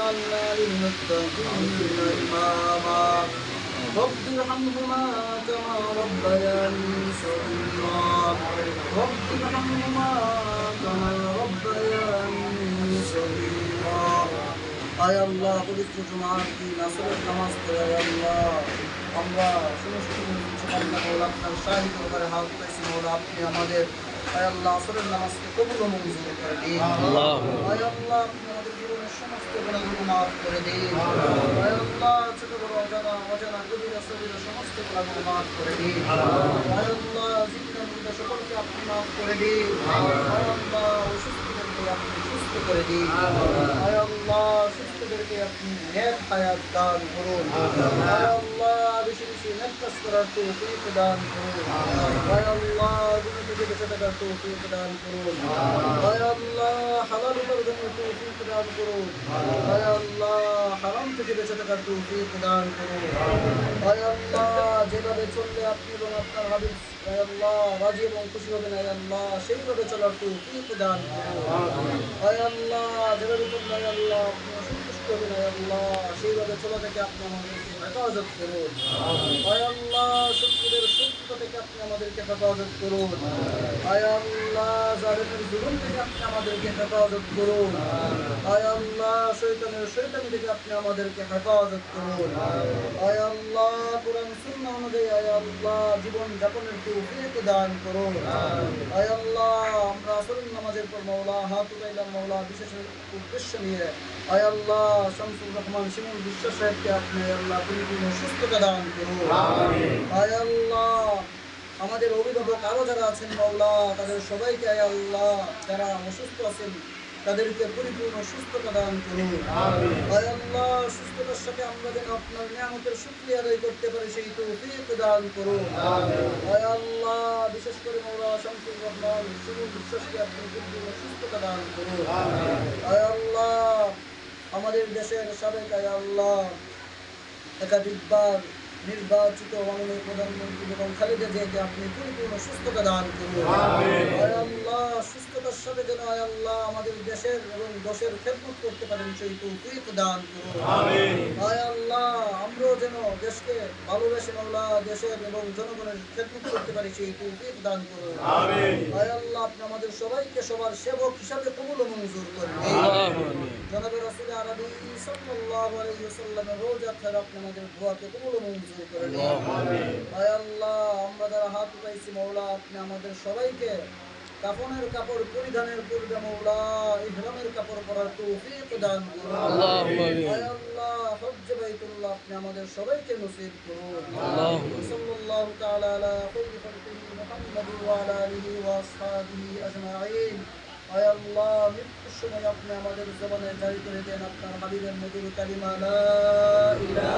وجعلنا للمتقين إماما رب ارحمهما كما ربياني صغيرا رب ارحمهما كما ربياني صغيرا আয় আল্লাহ পবিত্র জুমার দিন আসরের নামাজ পড়ে আয় আল্লাহ আমরা সমস্ত কিছু কান্না করলাম আপনার সাহিত্য করে হাত পাইছি মৌলা আপনি আমাদের আয় আল্লাহ আসরের নামাজকে কবুল ও মঞ্জুর করে দিন আয় আল্লাহ আপনি আমাদের জীবনের সমস্ত গুনাহগুলো মাফ করে দিন আয় আল্লাহ ছোট বড় অজানা কবিরা সগীরা সমস্ত গুনাহগুলো মাফ করে দিন আয় আল্লাহ জীবন মৃত্যু সকলকে আপনি মাফ করে দিন আয় আল্লাহ অসুস্থদেরকে আপনি সুস্থ করে দিন আয় আল্লাহ সুস্থদেরকে আপনি নেক হায়াত দান করুন আয় আল্লাহ বেশি বেশি নেক কাজ করার তৌফিক দান করুন আয় আল্লাহ গুনাহ থেকে বেঁচে থাকার তৌফিক দান করুন আয় আল্লাহ হালাল উপার্জনের তৌফিক দান করুন আয় আল্লাহ হারাম থেকে বেঁচে থাকার তৌফিক দান করুন আয় আল্লাহ যেভাবে চললে আপনি এবং আপনার হাবিব আয় আল্লাহ রাজি এবং খুশি হবেন আয় আল্লাহ সেইভাবে চলার তৌফিক দান করুন আয় আল্লাহ যেভাবে চললে আয় আল্লাহ আপনি সন্তুষ্ট হবেন আয় আল্লাহ সেইভাবে চলা থেকে আপনি আমাদেরকে হেফাজত করুন আয় আল্লাহ শত্রুদের শত্রুতা থেকে আপনি আমাদেরকে হেফাজত করুন আয় আল্লাহ জালেমের জুলুম থেকে আপনি আমাদেরকে হেফাজত করুন আয় আল্লাহ শয়তানের শয়তানি থেকে আপনি আমাদেরকে হেফাজত করুন আয় আল্লাহ কোরআন সুন্নাহ অনুযায়ী আয় আল্লাহ জীবন যাপনের তৌফিক দান করুন আয় আল্লাহ আমরা আসরের নামাজের পর মাওলা হাত উঠাইলাম মাওলা বিশেষ উদ্দেশ্য নিয়ে আয় আল্লাহ শামসুর রহমান শিমুল বিশ্বাস সাহেবকে আপনি আয় আল্লাহ পরিপূর্ণ সুস্থতা দান করুন আয় আল্লাহ আমাদের অভিভাবক আরো যারা আছেন মাওলা তাদের সবাইকে আয় আল্লাহ যারা অসুস্থ আছেন তাদেরকে পরিপূর্ণ সুস্থতা দান করুন আয় আল্লাহ সুস্থতার সাথে আমরা যেন আপনার নিয়ামতের শুকরিয়া আদায় করতে পারি সেই তৌফিক দান করুন আয় আল্লাহ বিশেষ করে মাওলা শামসুর রহমান শিমুল বিশ্বাসকে আপনি পরিপূর্ণ সুস্থতা দান করুন আয় আল্লাহ আমাদের দেশের সাবেক আয় আল্লাহ একাধিকবার নির্বাচিত মাননীয় প্রধানমন্ত্রী এবং খালেদা জিয়াকে আপনি পরিপূর্ণ সুস্থতা দান করুন আয় আল্লাহ সুস্থতার সাথে যেন আয় আল্লাহ আমাদের দেশের এবং দেশের খেদমত করতে পারেন সেই তৌফিক দান করুন আয় আল্লাহ আমরাও যেন দেশকে ভালোবেসে মাওলা দেশের এবং জনগণের খেদমত করতে পারি সেই তৌফিক দান করুন আয় আল্লাহ আপনি আমাদের সবাইকে সবার সেবক হিসাবে কবুল ও মঞ্জুর করুন জনাবে রাসূল আরবি সাল্লাল্লাহু আলাইহি ওয়াসাল্লামের রওজা থেকে আপনি আমাদের দোয়াকে কবুল ও মঞ্জুর করুন আয় আল্লাহ আমরা যারা হাত উঠাইছি মাওলা আপনি আমাদের সবাইকে কাফনের কাপড় পরিধানের পূর্বে মাওলা ইহরামের কাপড় পরার তৌফিক দান করুন আয় আল্লাহ হজ্জ বাইতুল্লাহ আপনি আমাদের সবাইকে নসিব করুন সাল্লাল্লাহু তাআলা আলা খায়রি খালকিহি মুহাম্মাদ ওয়া আলা আলিহি ওয়া আসহাবিহি আজমাইন আয় আল্লাহ মৃত্যুর সময় আপনি আমাদের জবানে জারি করে দেন আপনার হাবিবের মধুর কালিমা লা ইলাহা